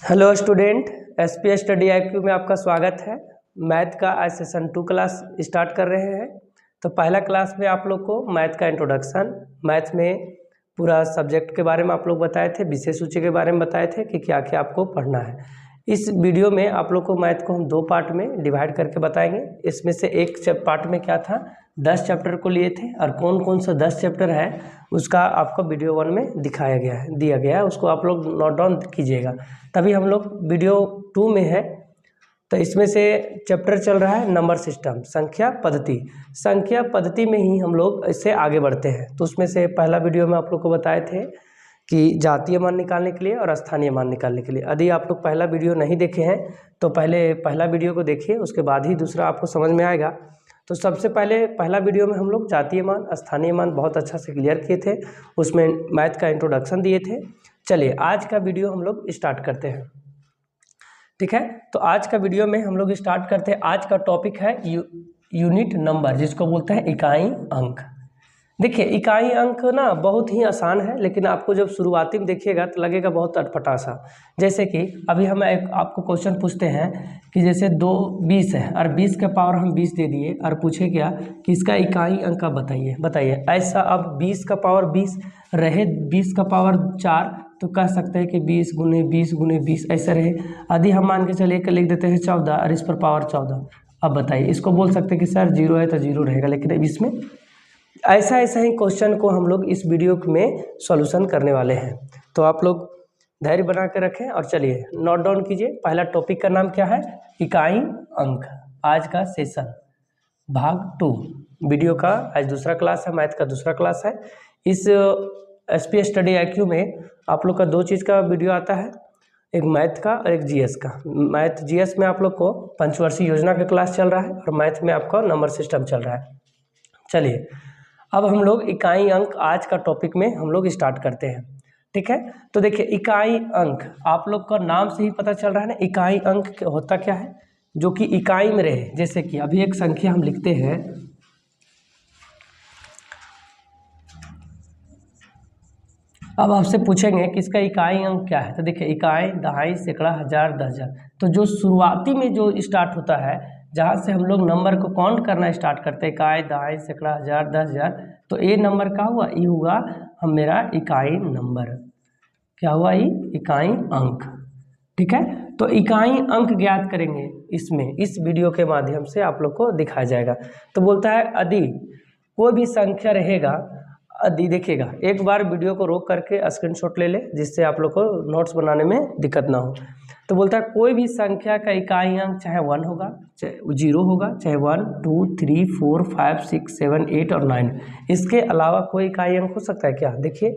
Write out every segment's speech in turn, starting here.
Hello student, SP study IQ में आपका स्वागत है। मैथ का आज सेशन 2 क्लास स्टार्ट कर रहे हैं। तो पहला क्लास में आप लोग को मैथ का इंट्रोडक्शन, मैथ में पूरा सब्जेक्ट के बारे में आप लोग बताए थे, विषय सूची के बारे में बताए थे कि क्या क्या आपको पढ़ना है। इस वीडियो में आप लोग को मैथ को हम 2 पार्ट में डिवाइड करके बताएंगे। इसमें से एक पार्ट में क्या था, 10 चैप्टर को लिए थे और कौन कौन सा 10 चैप्टर है उसका आपको वीडियो 1 में दिया गया है, उसको आप लोग नोट डाउन कीजिएगा। तभी हम लोग वीडियो 2 में है। तो इसमें से चैप्टर चल रहा है नंबर सिस्टम, संख्या पद्धति में ही हम लोग इससे आगे बढ़ते हैं। तो उसमें से पहला वीडियो में आप लोग को बताए थे कि जातीय मान निकालने के लिए और स्थानीय मान निकालने के लिए। यदि आप लोग पहला वीडियो नहीं देखे हैं तो पहले पहला वीडियो को देखिए, उसके बाद ही दूसरा आपको समझ में आएगा। तो सबसे पहले पहला वीडियो में हम लोग जातीय मान स्थानीय मान बहुत अच्छा से क्लियर किए थे, उसमें मैथ का इंट्रोडक्शन दिए थे। चलिए आज का वीडियो हम लोग स्टार्ट करते हैं, ठीक है। तो आज का वीडियो में हम लोग स्टार्ट करते हैं। आज का टॉपिक है यूनिट नंबर, जिसको बोलते हैं इकाई अंक। देखिए इकाई अंक ना बहुत ही आसान है, लेकिन आपको जब शुरुआती में देखिएगा तो लगेगा बहुत अटपटा सा। जैसे कि अभी हम आपको क्वेश्चन पूछते हैं कि जैसे 20 है और 20 का पावर हम 20 दे दिए और पूछे क्या कि इसका इकाई अंक का बताइए। ऐसा अब 20 का पावर 20 रहे, 20 का पावर 4, तो कह सकते हैं कि 20 गुने 20 गुने 20 ऐसा रहे। यदि हम मान के चलिए कि लिख देते हैं 14 और इस पर पावर 14। अब बताइए, इसको बोल सकते हैं कि सर 0 है तो 0 रहेगा, लेकिन अब इसमें ऐसा ही क्वेश्चन को हम लोग इस वीडियो में सॉल्यूशन करने वाले हैं। तो आप लोग धैर्य बना के रखें और चलिए नोट डाउन कीजिए। पहला टॉपिक का नाम क्या है, इकाई अंक। आज का सेशन भाग 2 वीडियो का आज दूसरा क्लास है, मैथ का दूसरा क्लास है। इस एसपी स्टडी आईक्यू में आप लोग का 2 चीज़ का वीडियो आता है, एक मैथ का और एक जीएस का। मैथ जीएस में आप लोग को पंचवर्षीय योजना का क्लास चल रहा है और मैथ में आपका नंबर सिस्टम चल रहा है। चलिए अब हम लोग इकाई अंक आज का टॉपिक में हम लोग स्टार्ट करते हैं, ठीक है। तो देखिए इकाई अंक आप लोग का नाम से ही पता चल रहा है ना, इकाई अंक होता क्या है, जो कि इकाई में रहे। जैसे कि अभी एक संख्या हम लिखते हैं, अब आपसे पूछेंगे कि इसका इकाई अंक क्या है। तो देखिए इकाई, दहाई, सैकड़ा, हजार, 10,000। तो जो शुरुआती में जो स्टार्ट होता है, जहाँ से हम लोग नंबर को काउंट करना स्टार्ट करते हैं, इकाई, दहाई, सैकड़ा, हजार, 10,000, तो ये नंबर का हुआ, ये हुआ हम मेरा इकाई नंबर। क्या हुआ, ये इकाई अंक, ठीक है। तो इकाई अंक ज्ञात करेंगे, इसमें इस वीडियो के माध्यम से आप लोग को दिखाया जाएगा। तो बोलता है यदि कोई भी संख्या रहेगा, यदि देखिएगा एक बार वीडियो को रोक करके स्क्रीनशॉट ले ले, जिससे आप लोग को नोट्स बनाने में दिक्कत ना हो। तो बोलता है कोई भी संख्या का इकाई अंक चाहे 1 होगा, चाहे 0 होगा, चाहे 1, 2, 3, 4, 5, 6, 7, 8 और 9, इसके अलावा कोई इकाई अंक हो सकता है क्या? देखिए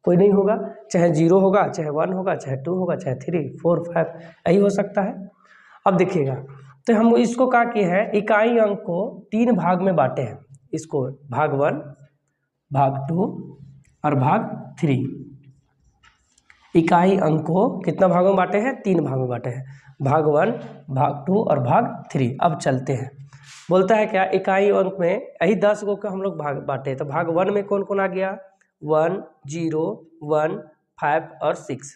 कोई नहीं होगा। चाहे 0 होगा, चाहे 1 होगा, चाहे 2 होगा, चाहे 3, 4, 5, यही हो सकता है। अब देखिएगा, तो हम इसको क्या किए हैं, इकाई अंक को 3 भाग में बांटे हैं। इसको भाग 1, भाग 2 और भाग 3। इकाई अंक को कितना भागों में बांटे हैं? 3 भाग में बांटे हैं, भाग 1, भाग 2 और भाग 3। अब चलते हैं, बोलता है क्या, इकाई अंक में यही 10 को हम लोग भाग बांटे। तो भाग 1 में कौन कौन आ गया, 1, 0, 1, 5 और 6,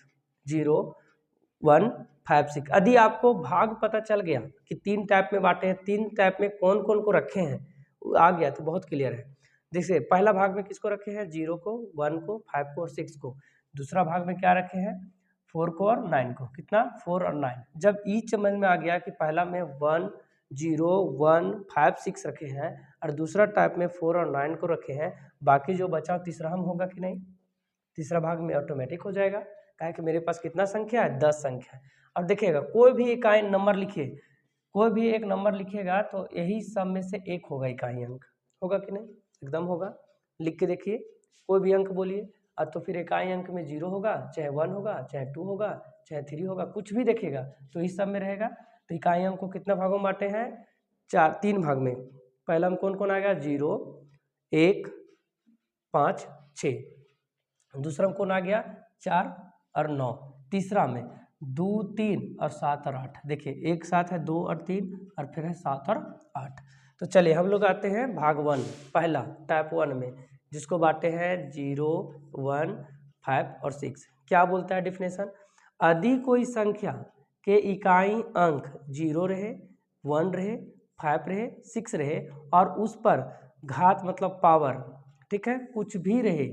0, 1, 5, 6। यदि आपको भाग पता चल गया कि 3 टाइप में बांटे हैं, 3 टाइप में कौन कौन को रखे हैं आ गया, तो बहुत क्लियर है। देखिए पहला भाग में किसको रखे हैं, 0 को, 1 को, 5 को और 6 को। दूसरा भाग में क्या रखे हैं, 4 को और 9 को। कितना, 4 और 9। जब ई समझ में आ गया कि पहला में 1, 0, 1, 5, 6 रखे हैं और दूसरा टाइप में 4 और 9 को रखे हैं, बाकी जो बचा तीसरा हम होगा कि नहीं, तीसरा भाग में ऑटोमेटिक हो जाएगा। कहा कि मेरे पास कितना संख्या है, 10 संख्या है। अब देखिएगा कोई भी इकाई नंबर लिखिए, कोई भी एक नंबर लिखिएगा तो यही सब में से एक होगा इकाई अंक, होगा कि नहीं, एकदम होगा। लिख के देखिए, कोई भी अंक बोलिए तो फिर इकाई अंक में 0 होगा, चाहे 1 होगा, चाहे 2 होगा, चाहे 3 होगा, कुछ भी देखिएगा तो इस सब में रहेगा। तो इकाई अंक को कितना भागों में बांटे हैं, 3 भाग में। पहला में कौन कौन आ गया, 0, 1, 5, 6। दूसरा में कौन आ गया, 4 और 9। तीसरा में 2, 3 और 7 और 8। देखिए एक साथ है 2 और 3 और फिर है 7 और 8। तो चलिए हम लोग आते हैं भाग 1, पहला टाइप 1 में, जिसको बांटे हैं 0, 1, 5 और 6। क्या बोलता है डिफिनेशन, यदि कोई संख्या के इकाई अंक 0 रहे, 1 रहे, 5 रहे, 6 रहे और उस पर घात मतलब पावर, ठीक है, कुछ भी रहे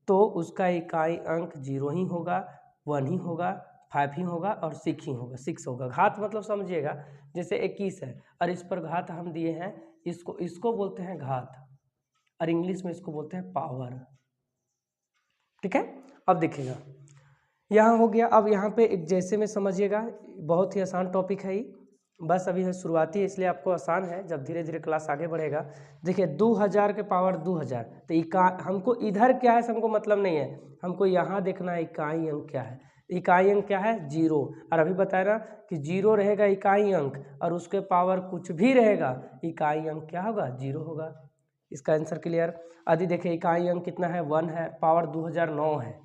तो उसका इकाई अंक 0 ही होगा, 1 ही होगा, 5 ही होगा और 6 ही होगा, 6 होगा। घात मतलब समझिएगा, जैसे 21 है और इस पर घात हम दिए हैं, इसको बोलते हैं घात और इंग्लिश में इसको बोलते हैं पावर, ठीक है। अब देखिएगा यहाँ हो गया। अब यहाँ पे एक जैसे में समझिएगा, बहुत ही आसान टॉपिक है ये, बस अभी है शुरुआती है इसलिए आपको आसान है, जब धीरे धीरे क्लास आगे बढ़ेगा। देखिए 2000 के पावर 2000, तो हमको इधर क्या है हमको मतलब नहीं है, हमको यहाँ देखना है इकाई अंक क्या है। इकाई अंक क्या है 0, और अभी बताया ना कि 0 रहेगा इकाई अंक और उसके पावर कुछ भी रहेगा, इकाई अंक क्या होगा 0 होगा। इसका आंसर क्लियर। यदि देखिए इकाई अंक कितना है 1 है, पावर 2009 है,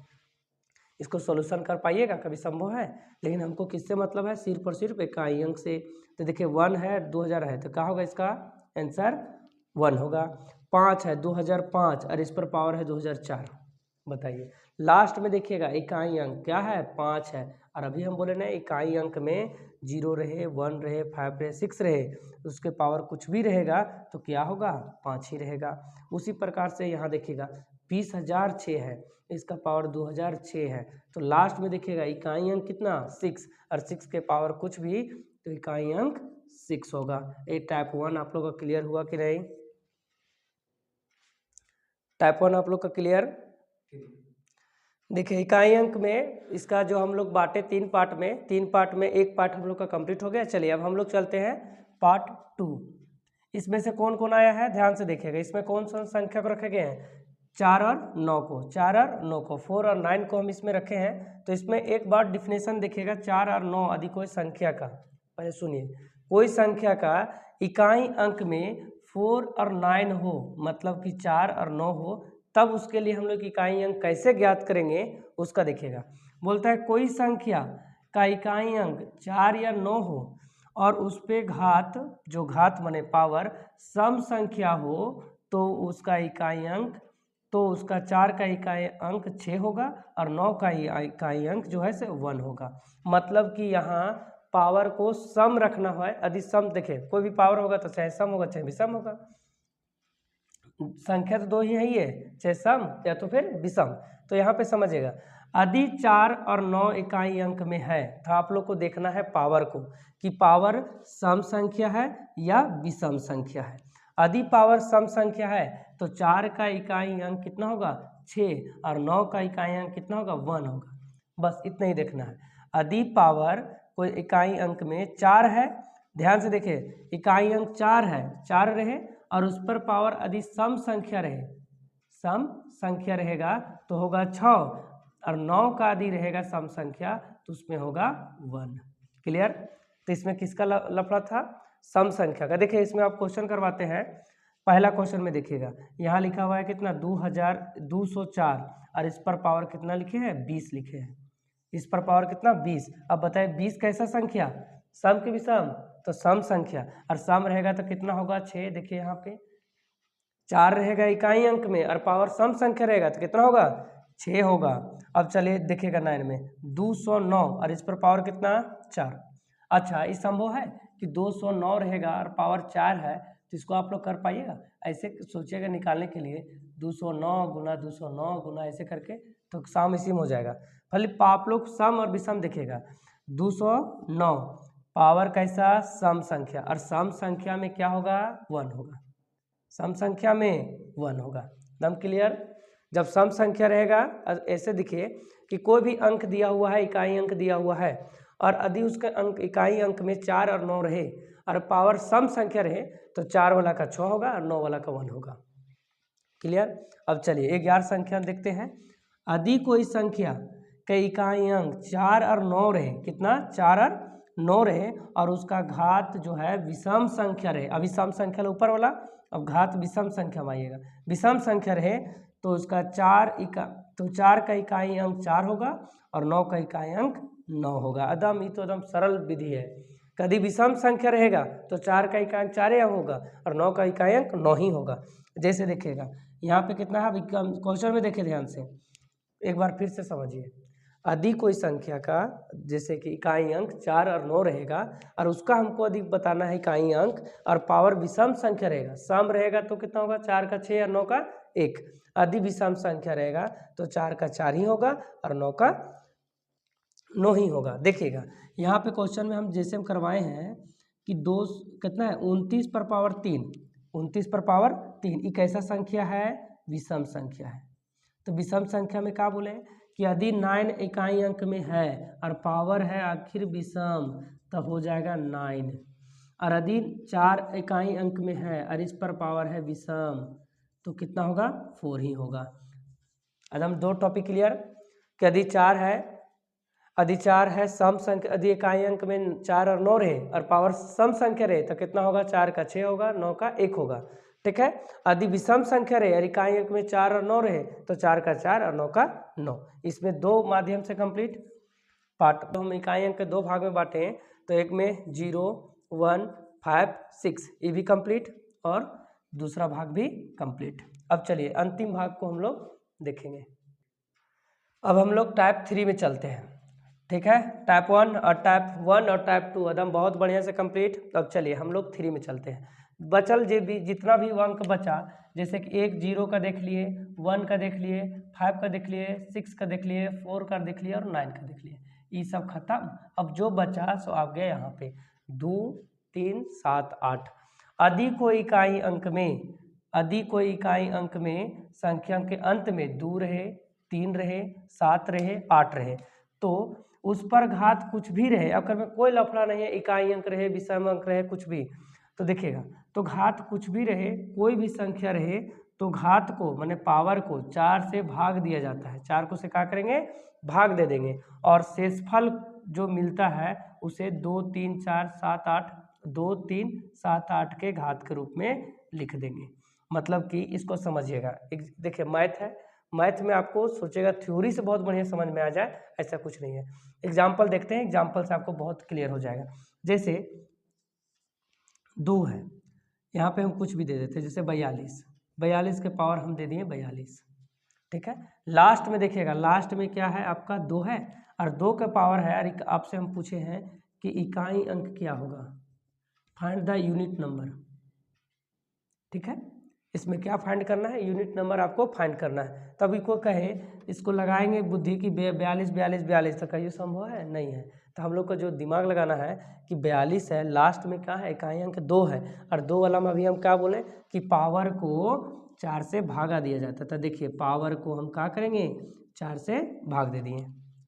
इसको सॉल्यूशन कर पाइएगा, कभी संभव है? लेकिन हमको किससे मतलब है, सिर्फ और सिर्फ इकाई अंक से। तो देखिए 1 है 2000 है, तो क्या होगा इसका आंसर 1 होगा। 5 है 2005 और इस पर पावर है 2004, बताइए। लास्ट में देखिएगा इकाई अंक क्या है 5 है, और अभी हम बोले ना इकाई अंक में 0 रहे, 1 रहे, 5 रहे, 6 रहे, उसके पावर कुछ भी रहेगा तो क्या होगा 5 ही रहेगा। उसी प्रकार से यहाँ देखिएगा 20,006 है, इसका पावर 2006 है, तो लास्ट में देखिएगा इकाई अंक कितना 6, और 6 के पावर कुछ भी तो इकाई अंक 6 होगा। ये टाइप 1 आप लोग का क्लियर हुआ कि नहीं? टाइप 1 आप लोग का क्लियर? देखिए इकाई अंक में इसका जो हम लोग बांटे 3 पार्ट में, एक पार्ट हम लोग का कंप्लीट हो गया। चलिए अब हम लोग चलते हैं पार्ट 2। इसमें से कौन कौन आया है ध्यान से देखिएगा, इसमें कौन सा संख्या को रखे गए हैं 4 और 9 को, 4 और 9 को, 4 और 9 को हम इसमें रखे हैं। तो इसमें एक बार डिफिनेशन देखिएगा 4 और 9 यदि कोई संख्या का, पहले सुनिए, कोई संख्या का इकाई अंक में 4 और 9 हो, मतलब कि 4 और 9 हो, तब उसके लिए हम लोग इकाई अंक कैसे ज्ञात करेंगे उसका देखिएगा। बोलता है कोई संख्या का इकाई अंक 4 या 9 हो और उस पे घात, जो घात माने पावर सम संख्या हो, तो उसका इकाई अंक, तो उसका 4 का इकाई अंक 6 होगा और 9 का इकाई अंक जो है से 1 होगा। मतलब कि यहाँ पावर को सम रखना है। यदि सम देखे कोई भी पावर होगा तो चाहे सम होगा चाहे विषम होगा, संख्या तो दो ही है, चाहे सम या तो फिर विषम। तो यहाँ पे समझिएगा यदि 4 और 9 इकाई अंक में है तो आप लोग को देखना है पावर को, कि पावर सम संख्या है या विषम संख्या है। यदि पावर सम संख्या है तो 4 का इकाई अंक कितना होगा 6 और 9 का इकाई अंक कितना होगा 1 होगा, बस इतना ही देखना है। यदि पावर कोई इकाई अंक में 4 है, ध्यान से देखिए इकाई अंक 4 है, 4 रहे और उस पर पावर यदि सम संख्या रहे, सम संख्या रहेगा तो होगा 6 और 9 का यदि रहेगा सम संख्या तो उसमें होगा 1। क्लियर? तो इसमें किसका लफड़ा था, सम संख्या का। देखिए इसमें आप क्वेश्चन करवाते हैं, पहला क्वेश्चन में देखिएगा यहाँ लिखा हुआ है कितना 2204 और इस पर पावर कितना लिखे हैं 20 लिखे हैं, इस पर पावर कितना 20। अब बताए 20 कैसा संख्या, सम की विषम, तो सम संख्या, और सम रहेगा तो कितना होगा 6। देखिए यहाँ पे 4 रहेगा इकाई अंक में और पावर सम संख्या रहेगा तो कितना होगा 6 होगा। अब चलिए देखिएगा 9 में 209 और इस पर पावर कितना 4। अच्छा ये संभव है कि 209 रहेगा और पावर 4 है, तो इसको आप लोग कर पाइएगा? ऐसे सोचिएगा निकालने के लिए 209 गुना 209 गुना ऐसे करके, तो सम इसी में हो जाएगा। भले आप लोग सम और विषम देखिएगा, 209 पावर कैसा सम संख्या, और सम संख्या में क्या होगा 1 होगा, सम संख्या में 1 होगा। एकदम क्लियर? जब सम संख्या रहेगा ऐसे देखिए कि कोई भी अंक दिया हुआ है, इकाई अंक दिया हुआ है, और यदि उसके अंक इकाई अंक में 4 और 9 रहे और पावर सम संख्या रहे तो 4 वाला का 6 होगा और 9 वाला का 1 होगा। क्लियर? अब चलिए एक 11 संख्या देखते हैं। यदि कोई संख्या के इकाई अंक 4 और 9 रहे, कितना 4 और 9 रहे और उसका घात जो है विषम संख्या रहे, अभी सम संख्या ऊपर वाला, अब घात विषम संख्या में आइएगा, विषम संख्या रहे तो उसका 4 का इकाई अंक 4 होगा और 9 का इकाई अंक 9 होगा। एकदम ये तो एकदम सरल विधि है। कभी विषम संख्या रहेगा तो 4 का इकाई अंक 4 होगा और 9 का इकाई अंक 9 ही होगा। जैसे देखिएगा यहाँ पे कितना है क्वेश्चन में, देखिए ध्यान से एक बार फिर से समझिए। यदि कोई संख्या का जैसे कि इकाई अंक 4 और 9 रहेगा और उसका हमको अधिक बताना है इकाई अंक और पावर विषम संख्या रहेगा, सम रहेगा तो कितना होगा 4 का 6 और 9 का 1। यदि विषम संख्या रहेगा तो 4 का 4 ही होगा और 9 का 9 ही होगा। देखिएगा यहाँ पे क्वेश्चन में हम जैसे हम करवाए हैं कि दो कितना है 29 पर पावर 3, 29 पर पावर 3 एक ऐसा संख्या है विषम संख्या है। तो विषम संख्या में क्या बोले कि यदि 9 इकाई अंक में है और पावर है आखिर विषम तब हो जाएगा 9, और यदि 4 इकाई अंक में है और इस पर पावर है विषम तो कितना होगा 4 ही होगा। अब हम दो टॉपिक क्लियर कि यदि 4 है सम संख्या, यदि इकाई अंक में 4 और 9 रहे और पावर सम संख्या रहे तो कितना होगा 4 का 6 होगा 9 का 1 होगा। ठीक है, यदि विषम संख्या रहे और इकाई अंक में 4 और 9 रहे तो 4 का 4 और 9 का 9। इसमें दो माध्यम से कंप्लीट पार्ट। तो हम इकाई अंक के दो भाग में बांटे हैं, तो एक में 0, 1, 5, 6 ये भी कंप्लीट और दूसरा भाग भी कंप्लीट। अब चलिए अंतिम भाग को हम लोग देखेंगे। अब हम लोग टाइप 3 में चलते हैं। ठीक है, टाइप 1 और टाइप 2 एकदम बहुत बढ़िया से कंप्लीट। अब चलिए हम लोग 3 में चलते हैं। बचल जो भी जितना भी अंक बचा, जैसे कि 1 0 का देख लिए, 1 का देख लिए, 5 का देख लिए, 6 का देख लिए, 4 का देख लिए और 9 का देख लिए, ये सब खत्म। अब जो बचा सो आप गए यहाँ पे 2, 3, 7, 8। यदि कोई इकाई अंक में संख्या के अंत में 2 रहे, 3 रहे, 7 रहे, 8 रहे तो उस पर घात कुछ भी रहे, अगर में कोई लफड़ा नहीं है, इकाई अंक रहे, विषम अंक रहे, कुछ भी, तो देखिएगा तो घात कुछ भी रहे, कोई भी संख्या रहे तो घात को माने पावर को 4 से भाग दिया जाता है। 4 को से क्या करेंगे भाग दे देंगे और शेषफल जो मिलता है उसे 2, 3, 4, 7, 8 2, 3, 7, 8 के घात के रूप में लिख देंगे। मतलब कि इसको समझिएगा, देखिए मैथ है, मैथ में आपको सोचेगा थ्योरी से बहुत बढ़िया समझ में आ जाए, ऐसा कुछ नहीं है। एग्जाम्पल देखते हैं, एग्जाम्पल से आपको बहुत क्लियर हो जाएगा। जैसे 2 है, यहाँ पे हम कुछ भी दे देते हैं, जैसे 42 के पावर हम दे दिए 42। ठीक है, लास्ट में देखिएगा, लास्ट में क्या है आपका 2 है और 2 का पावर है, और आपसे हम पूछे हैं कि इकाई अंक क्या होगा, फाइंड द यूनिट नंबर। ठीक है, इसमें क्या फाइंड करना है, यूनिट नंबर आपको फाइंड करना है। तभी को कहे इसको लगाएंगे बुद्धि की 42 तो कहिए संभव है नहीं है। तो हम लोग को जो दिमाग लगाना है कि 42 है, लास्ट में क्या है इकाई अंक 2 है, और 2 वाला में अभी हम क्या बोले कि पावर को 4 से भागा दिया जाता था। देखिए पावर को हम क्या करेंगे 4 से भाग दे दिए।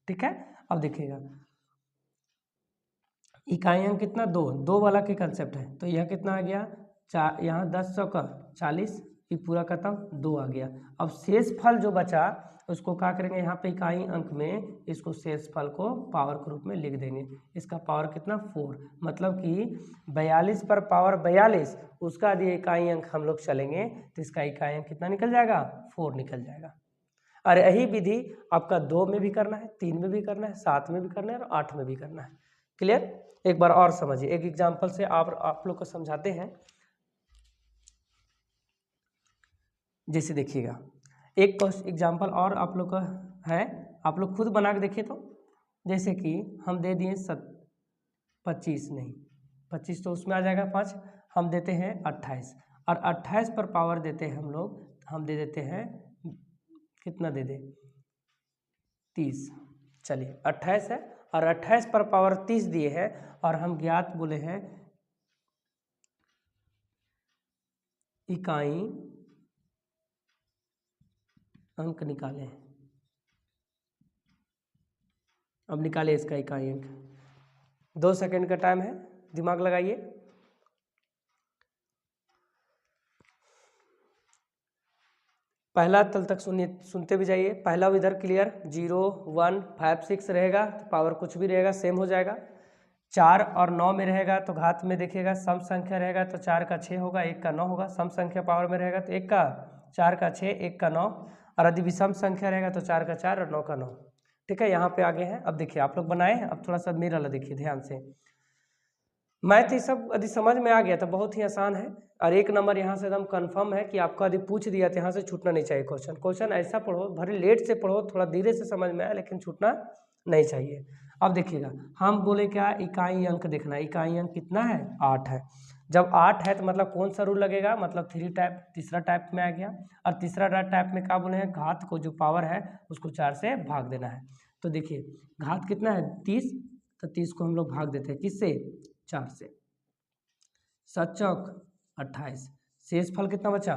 ठीक है, अब देखिएगा इकाई अंक कितना 2 वाला के कंसेप्ट है, तो यह कितना आ गया यहाँ 10 100 का 40, ये पूरा खत्म 2 आ गया। अब शेष फल जो बचा उसको क्या करेंगे, यहाँ पे इकाई अंक में इसको शेष फल को पावर के रूप में लिख देंगे। इसका पावर कितना 4, मतलब कि 42 पर पावर 42 उसका यदि इकाई अंक हम लोग चलेंगे तो इसका इकाई अंक कितना निकल जाएगा 4 निकल जाएगा। और यही विधि आपका 2 में भी करना है, 3 में भी करना है, 7 में भी करना है और 8 में भी करना है। क्लियर, एक बार और समझिए, एक एग्जाम्पल से आप लोग को समझाते हैं। जैसे देखिएगा एक एग्जाम्पल और आप लोग का है, आप लोग खुद बना के देखिए। तो जैसे कि हम दे दिए 25 तो उसमें आ जाएगा 5, हम देते हैं 28 और 28 पर पावर देते हैं हम दे देते हैं कितना दे दे 30। चलिए 28 है और 28 पर पावर 30 दिए हैं और हम ज्ञात बोले हैं इकाई अंक निकाले। अब निकाले इसका इकाई अंक, 2 सेकंड का टाइम है, दिमाग लगाइए। पहला तल तक सुनते भी जाइए। पहला इधर क्लियर, 0, 1, 5, 6 रहेगा तो पावर कुछ भी रहेगा सेम हो जाएगा। 4 और 9 में रहेगा तो घात में देखिएगा सम संख्या रहेगा तो 4 का 6 होगा, 1 का 9 होगा। सम संख्या पावर में रहेगा तो 1 का 4 का 6, 1 का 9, और यदि विषम संख्या रहेगा तो 4 का 4 और 9 का 9। ठीक है, यहाँ पे आगे हैं। अब देखिए आप लोग बनाए हैं, अब थोड़ा सा मेरा वाला देखिए ध्यान से। मैथ ये सब यदि समझ में आ गया तो बहुत ही आसान है, और 1 नंबर यहाँ से एकदम कंफर्म है कि आपको यदि पूछ दिया तो यहाँ से छूटना नहीं चाहिए। क्वेश्चन ऐसा पढ़ो, भले लेट से पढ़ो, थोड़ा धीरे से समझ में आए, लेकिन छूटना नहीं चाहिए। अब देखिएगा, हम बोले क्या, इकाई अंक देखना है। इकाई अंक कितना है, 8 है। जब 8 है तो मतलब कौन सा रूल लगेगा, मतलब 3 टाइप, तीसरा टाइप में आ गया। और तीसरा टाइप में क्या बोले हैं, घात को जो पावर है उसको 4 से भाग देना है। तो देखिए घात कितना है, 30, तो 30 को हम लोग भाग देते हैं किससे, 4 से। 7 चौक 28, शेष फल कितना बचा,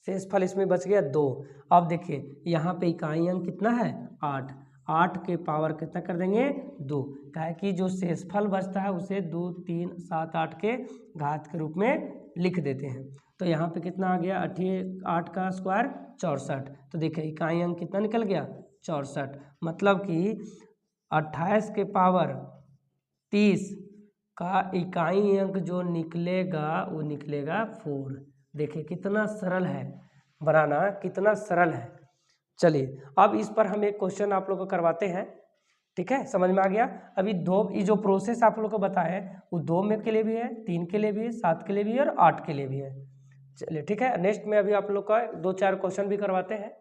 शेष फल इसमें बच गया 2। अब देखिए यहाँ पे इकाई अंक कितना है, 8, 8 के पावर कितना कर देंगे, 2। क्या है कि जो शेषफल बचता है उसे 2, 3, 7, 8 के घात के रूप में लिख देते हैं। तो यहाँ पे कितना आ गया, 8 का स्क्वायर 64। तो देखिए इकाई अंक कितना निकल गया, 64। मतलब कि 28 के पावर 30 का इकाई अंक जो निकलेगा वो निकलेगा 4। देखिए कितना सरल है बनाना, कितना सरल है। चलिए अब इस पर हम एक क्वेश्चन आप लोग को करवाते हैं, ठीक है, समझ में आ गया। अभी दो, ये जो प्रोसेस आप लोग को बताए वो 2 में के लिए भी है, 3 के लिए भी है, 7 के लिए भी है और 8 के लिए भी है। चलिए ठीक है, नेक्स्ट में अभी आप लोग का 2-4 क्वेश्चन भी करवाते हैं।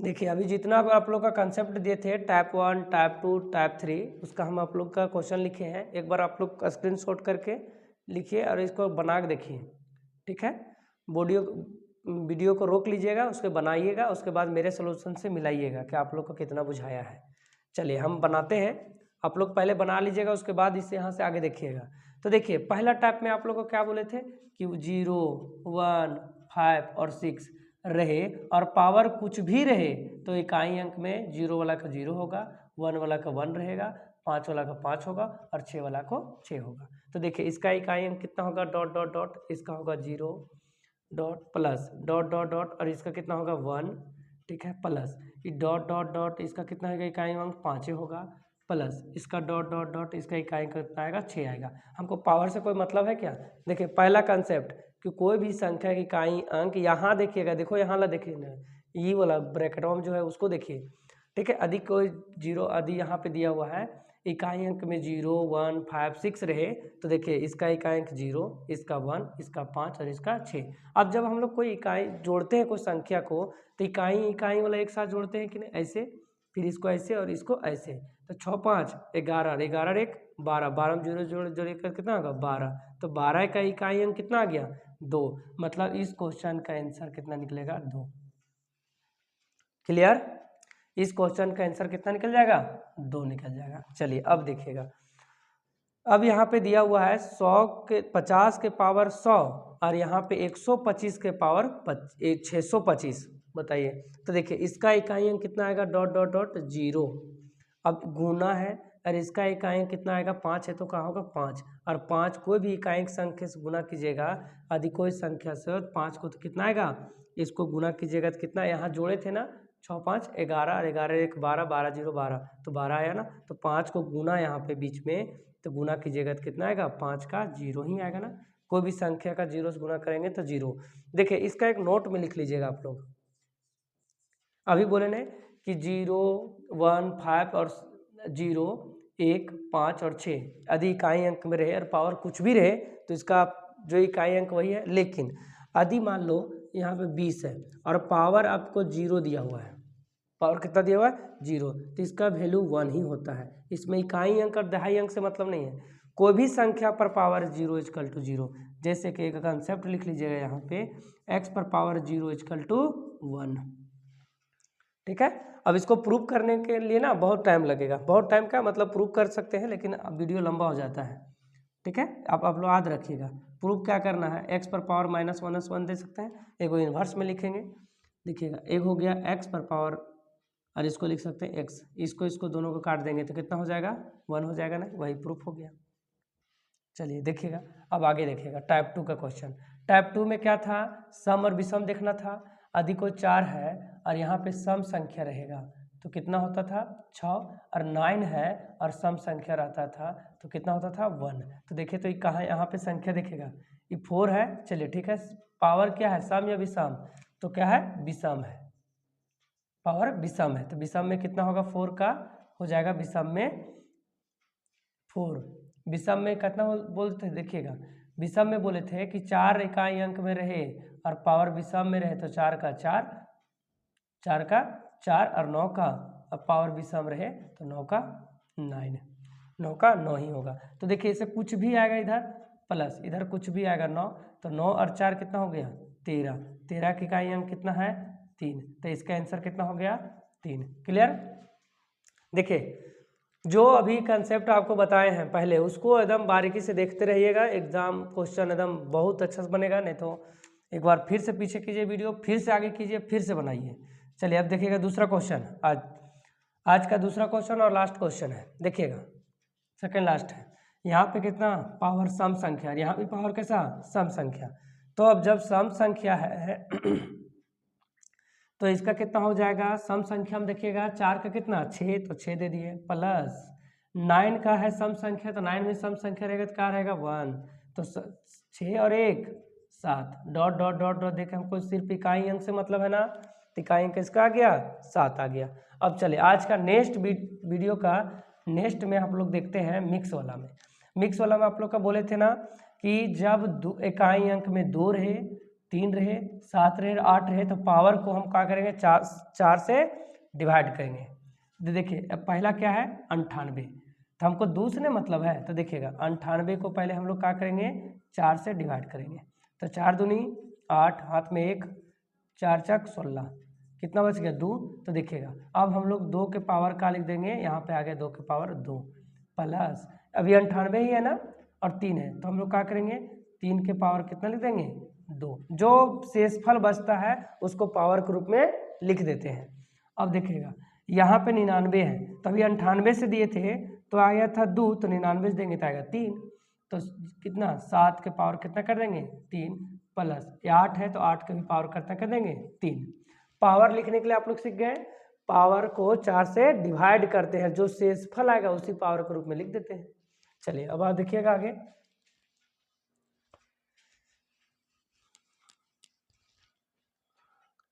देखिए अभी जितना आप लोग का कंसेप्ट दिए थे, टाइप 1, टाइप 2, टाइप 3, उसका हम आप लोग का क्वेश्चन लिखे हैं। एक बार आप लोग स्क्रीनशॉट करके लिखिए और इसको बना के देखिए, ठीक है। वीडियो को रोक लीजिएगा, उसके बनाइएगा, उसके बाद मेरे सोल्यूशन से मिलाइएगा कि आप लोग को कितना बुझाया है। चलिए हम बनाते हैं, आप लोग पहले बना लीजिएगा, उसके बाद इससे यहाँ से आगे देखिएगा। तो देखिए पहला टाइप में आप लोग को क्या बोले थे कि 0, 1, 5 और 6 रहे और पावर कुछ भी रहे तो इकाई अंक में 0 वाला का 0 होगा, 1 वाला का 1 रहेगा, 5 वाला का 5 होगा और 6 वाला को 6 होगा। तो देखिए इसका इकाई अंक कितना होगा, डॉट डॉट डॉट, इसका होगा 0 dot plus dot dot dot और इसका कितना होगा 1, ठीक है, प्लस ये डॉट डॉट डॉट, इसका कितना होगा इकाई अंक 5 होगा, प्लस इसका डॉट डॉट डॉट, इसका इकाई अंक कितना आएगा 6 आएगा। हमको पावर से कोई मतलब है क्या। देखिए पहला कंसेप्ट कि कोई भी संख्या की इकाई अंक, यहाँ देखिएगा, देखो यहाँ ला देखिए ना, ये वाला ब्रैकेट में जो है उसको देखिए, ठीक है। यदि कोई 0 यदि यहाँ पे दिया हुआ है इकाई अंक में 0, 1, 5, 6 रहे तो देखिए इसका इकाई अंक 0, इसका 1, इसका 5 और इसका 6। अब जब हम लोग कोई इकाई जोड़ते हैं कोई संख्या को तो इकाई वाला एक साथ जोड़ते हैं कि नहीं, ऐसे, फिर इसको ऐसे और इसको ऐसे। तो 6, 5, 11, 11 1, 12, 12 में 0 जोड़ कर कितना होगा 12। तो 12 का इकाई अंक कितना आ गया 2, मतलब इस क्वेश्चन का आंसर कितना निकलेगा 2। क्लियर, इस क्वेश्चन का आंसर कितना निकल जाएगा 2 निकल जाएगा। चलिए अब देखिएगा, अब यहाँ पे दिया हुआ है 50 के पावर 100 और यहाँ पे 125 के पावर 625, बताइए। तो देखिए इसका इकाई अंक कितना आएगा, डॉट डॉट डॉट 0। अब गुना है और इसका इकाई अंक कितना आएगा 5 है तो क्या होगा 5, और 5 कोई भी इकाई संख्या से गुना कीजिएगा, यदि कोई संख्या से 5 को तो कितना आएगा, इसको गुना कीजिएगा तो कितना, यहाँ जोड़े थे ना 6, 5, 11 और 11 1, 12, 12 0 12, तो 12 आया ना। तो 5 को गुना यहाँ पे बीच में तो गुना कीजिएगा तो कितना आएगा 5 का 0 ही आएगा ना। कोई भी संख्या का 0 से गुना करेंगे तो 0। देखिए इसका एक नोट में लिख लीजिएगा आप लोग, अभी बोले ना कि 0, 1, 5 और 0, 1, 5 और 6 यदि इकाई अंक में रहे और पावर कुछ भी रहे तो इसका जो इकाई अंक वही है। लेकिन यदि मान लो यहाँ पे 20 है और पावर आपको 0 दिया हुआ है, पावर कितना दिया हुआ है 0, तो इसका वैल्यू 1 ही होता है। इसमें इकाई अंक और दहाई अंक से मतलब नहीं है, कोई भी संख्या पर पावर 0 इक्वल टू 0। जैसे कि एक कंसेप्ट लिख लीजिएगा यहाँ पे, x पर पावर 0 इक्वल टू 1, ठीक है। अब इसको प्रूव करने के लिए ना बहुत टाइम लगेगा, बहुत टाइम का मतलब प्रूव कर सकते हैं लेकिन अब वीडियो लंबा हो जाता है, ठीक है। आप लोग याद रखिएगा, प्रूफ क्या करना है, x पर पावर -1 दे सकते हैं, एक इन्वर्स में लिखेंगे। देखिएगा एक हो गया x पर पावर और इसको लिख सकते हैं x, इसको दोनों को काट देंगे तो कितना हो जाएगा 1 हो जाएगा ना, वही प्रूफ हो गया। चलिए देखिएगा अब आगे देखिएगा टाइप 2 का क्वेश्चन। टाइप 2 में क्या था, सम और विषम देखना था। यदि कोई 4 है और यहाँ पे सम संख्या रहेगा तो कितना होता था 6, और 9 है और सम संख्या रहता था तो कितना होता था 1। तो देखिए तो ये कहाँ, यहाँ पे संख्या देखिएगा ये 4 है, चलिए ठीक है। पावर क्या है, सम या विषम, तो क्या है विषम है, पावर विषम है। तो विषम में कितना होगा 4 का हो जाएगा, विषम में 4, विषम में कितना बोलते थे, देखिएगा विषम में बोले थे कि 4 इकाई अंक में रहे और पावर विषम में रहे तो 4 का 4 और 9 का, अब पावर विषम रहे तो 9 का 9 ही होगा। तो देखिए इसे कुछ भी आएगा इधर प्लस इधर कुछ भी आएगा 9, तो 9 और 4 कितना हो गया 13 की इकाई अंक कितना है 3, तो इसका आंसर कितना हो गया 3। क्लियर। देखिए जो अभी कंसेप्ट आपको बताए हैं पहले उसको एकदम बारीकी से देखते रहिएगा, एग्जाम क्वेश्चन एकदम बहुत अच्छा से बनेगा। नहीं तो एक बार फिर से पीछे कीजिए वीडियो, फिर से आगे कीजिए, फिर से बनाइए। चलिए अब देखिएगा दूसरा क्वेश्चन, आज का दूसरा क्वेश्चन और लास्ट क्वेश्चन है। देखिएगा सेकंड लास्ट है। यहाँ पे कितना पावर सम संख्या, यहाँ भी पावर कैसा सम संख्या। तो अब जब सम संख्या है तो इसका कितना हो जाएगा सम संख्या में, देखिएगा 4 का कितना 6, तो 6 दे दिए, प्लस 9 का है सम संख्या, तो 9 में सम संख्या रहेगा तो क्या रहेगा 1, तो 6 और 1 7, डॉट डॉट डॉट डॉट देखें हमको सिर्फ इकाई अंक से मतलब है ना, इकाई अंक किसका आ गया 7 आ गया। अब चले आज का नेक्स्ट वीडियो का नेक्स्ट में हम लोग देखते हैं मिक्स वाला में। मिक्स वाला में आप लोग का बोले थे ना कि जब इकाई अंक में 2 रहे, 3 रहे, 7 रहे, 8 रहे, तो पावर को हम क्या करेंगे 4 से डिवाइड करेंगे। तो देखिए अब पहला क्या है 98, तो हमको 2 से मतलब है, तो देखिएगा 98 को पहले हम लोग क्या करेंगे 4 से डिवाइड करेंगे। तो 4 दूनी 8, हाथ में 1, 4 चक 16, कितना बच गया 2। तो देखिएगा अब हम लोग 2 के पावर का लिख देंगे, यहाँ पे आ गया 2 के पावर 2, प्लस अभी 98 ही है ना और 3 है, तो हम लोग क्या करेंगे 3 के पावर कितना लिख देंगे 2, जो शेषफल बचता है उसको पावर के रूप में लिख देते हैं। अब देखिएगा यहाँ पे 99 है, तो अभी 98 से दिए थे तो आया था 2, तो 99 से देंगे तो आएगा 3, तो कितना 7 के पावर कितना कर देंगे 3, प्लस 8 है तो 8 के भी पावर कितना कर देंगे 3। पावर लिखने के लिए आप लोग सीख गए, पावर को 4 से डिवाइड करते हैं, जो शेषफल आएगा उसी पावर के रूप में लिख देते हैं। चलिए अब आप देखिएगा आगे,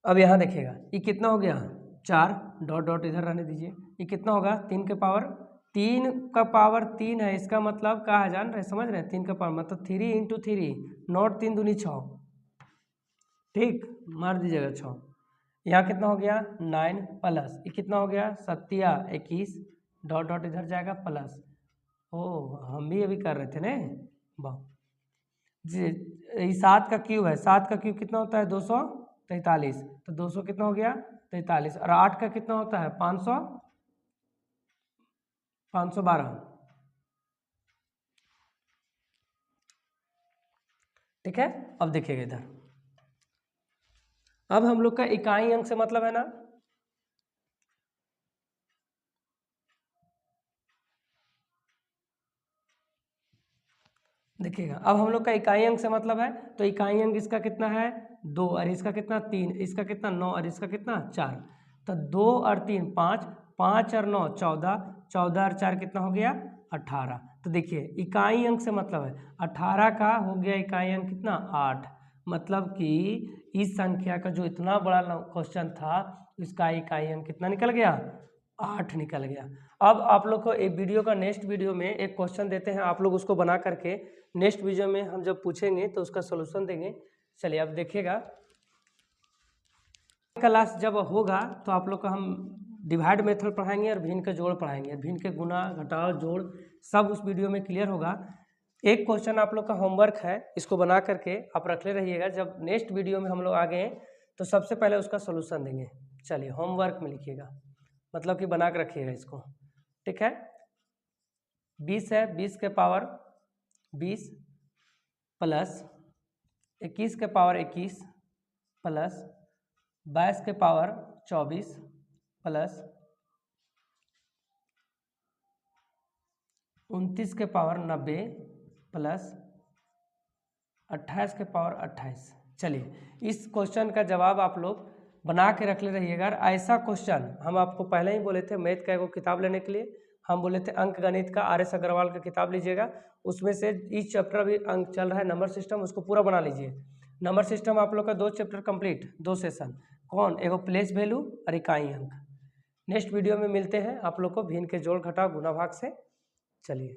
अब यहाँ देखिएगा ये कितना हो गया 4, डॉट डॉट इधर रहने दीजिए, ये कितना होगा 3 के पावर 3 है, इसका मतलब क्या है जान रहे समझ रहे हैं, 3 का पावर मतलब 3 इंटू 3, नोट 3 दूनी 6, ठीक मार दीजिएगा 6। यहाँ कितना हो गया 9, प्लस ये कितना हो गया 7 21, डॉट डॉट इधर जाएगा प्लस, ओ हम भी अभी कर रहे थे ना वाह जी। ये 7 का क्यूब है, 7 का क्यूब कितना होता है 243, तो 200 कितना हो गया 43, और 8 का कितना होता है 512, ठीक है। अब देखिएगा इधर, अब हम लोग का इकाई अंक से मतलब है ना, देखिएगा अब हम लोग का इकाई अंक से मतलब है, तो इकाई अंक इसका कितना है 2 और इसका कितना 3, इसका कितना 9 और इसका कितना 4, तो 2 और 3 5, 5 और 9 14, 14 और 4 कितना हो गया 18। तो देखिए इकाई अंक से मतलब है 18 का हो गया इकाई अंक कितना 8, मतलब कि इस संख्या का जो इतना बड़ा क्वेश्चन था इसका इकाई अंक कितना निकल गया 8 निकल गया। अब आप लोग को एक वीडियो का नेक्स्ट वीडियो में एक क्वेश्चन देते हैं, आप लोग उसको बना करके नेक्स्ट वीडियो में हम जब पूछेंगे तो उसका सोल्यूशन देंगे। चलिए अब देखिएगा क्लास जब होगा तो आप लोग को हम डिवाइड मेथड पढ़ाएंगे और भिन्न के जोड़ पढ़ाएंगे, भिन्न के गुना घटाव जोड़ सब उस वीडियो में क्लियर होगा। एक क्वेश्चन आप लोग का होमवर्क है, इसको बना करके आप रख ले रहिएगा, जब नेक्स्ट वीडियो में हम लोग आ गए तो सबसे पहले उसका सोल्यूशन देंगे। चलिए होमवर्क में लिखिएगा, मतलब कि बना के रखिएगा इसको, ठीक है। 20 है, 20 के पावर 20 प्लस 21 के पावर 21 प्लस 22 के पावर 24 प्लस 29 के पावर 90 प्लस 28 के पावर 28। चलिए इस क्वेश्चन का जवाब आप लोग बना के रख ले रहिएगा। ऐसा क्वेश्चन हम आपको पहले ही बोले थे, मैथ का एगो किताब लेने के लिए हम बोले थे अंक गणित का RS अग्रवाल का किताब लीजिएगा, उसमें से इस चैप्टर अभी अंक चल रहा है नंबर सिस्टम, उसको पूरा बना लीजिए। नंबर सिस्टम आप लोग का 2 चैप्टर कंप्लीट, 2 सेशन, कौन एगो प्लेस वैल्यू और इकाई अंक। नेक्स्ट वीडियो में मिलते हैं आप लोग को भिन्न के जोड़ घटाव गुणा भाग से। चलिए।